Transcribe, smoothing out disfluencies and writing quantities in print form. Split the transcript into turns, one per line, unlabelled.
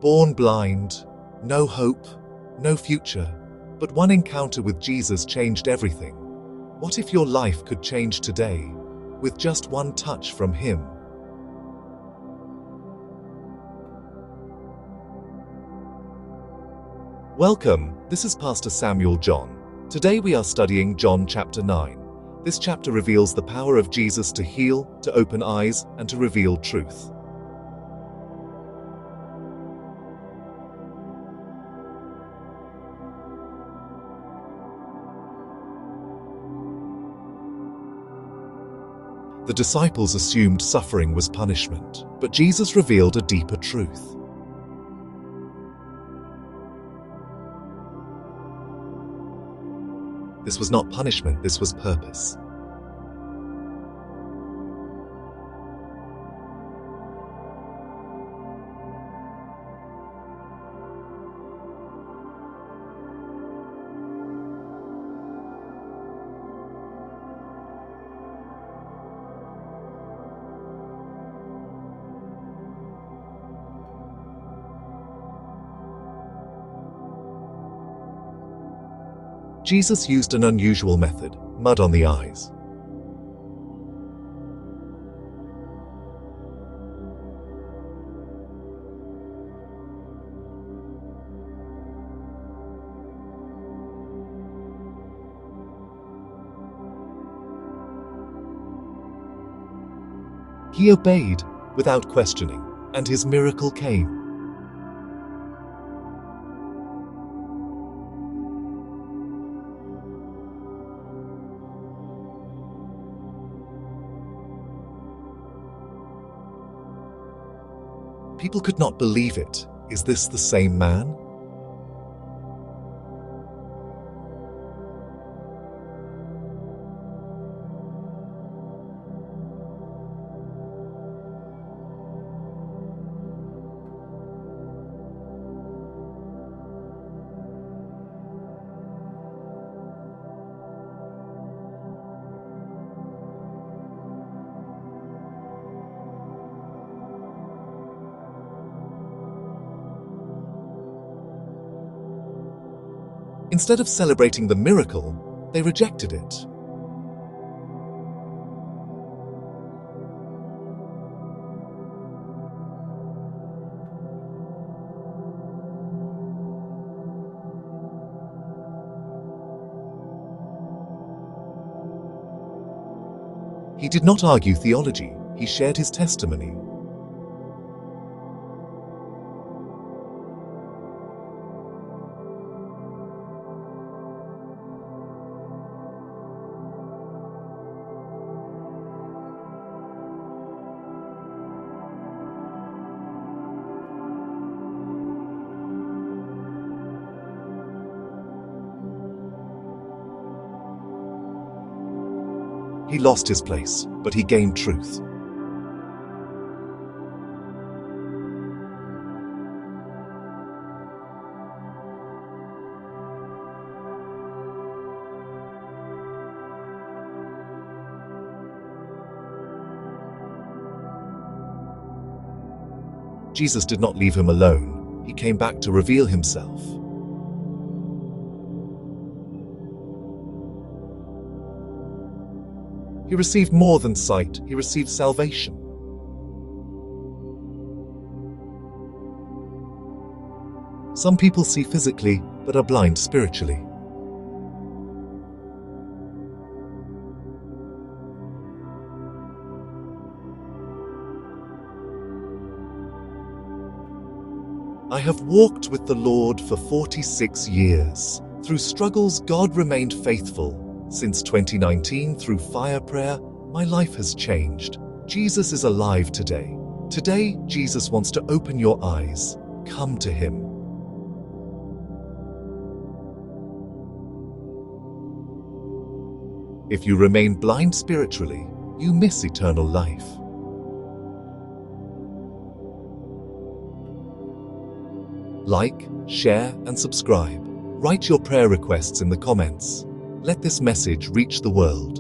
Born blind, no hope, no future, but one encounter with Jesus changed everything. What if your life could change today, with just one touch from Him? Welcome, this is Pastor Samuel John. Today we are studying John chapter 9. This chapter reveals the power of Jesus to heal, to open eyes, and to reveal truth. The disciples assumed suffering was punishment, but Jesus revealed a deeper truth. This was not punishment, this was purpose. Jesus used an unusual method, mud on the eyes. He obeyed without questioning, and his miracle came. People could not believe it. Is this the same man? Instead of celebrating the miracle, they rejected it. He did not argue theology, he shared his testimony. He lost his place, but he gained truth. Jesus did not leave him alone. He came back to reveal himself. He received more than sight, he received salvation. Some people see physically, but are blind spiritually. I have walked with the Lord for 46 years. Through struggles, God remained faithful. Since 2019, through fire prayer, my life has changed. Jesus is alive today. Today, Jesus wants to open your eyes. Come to Him. If you remain blind spiritually, you miss eternal life. Like, share, and subscribe. Write your prayer requests in the comments. Let this message reach the world.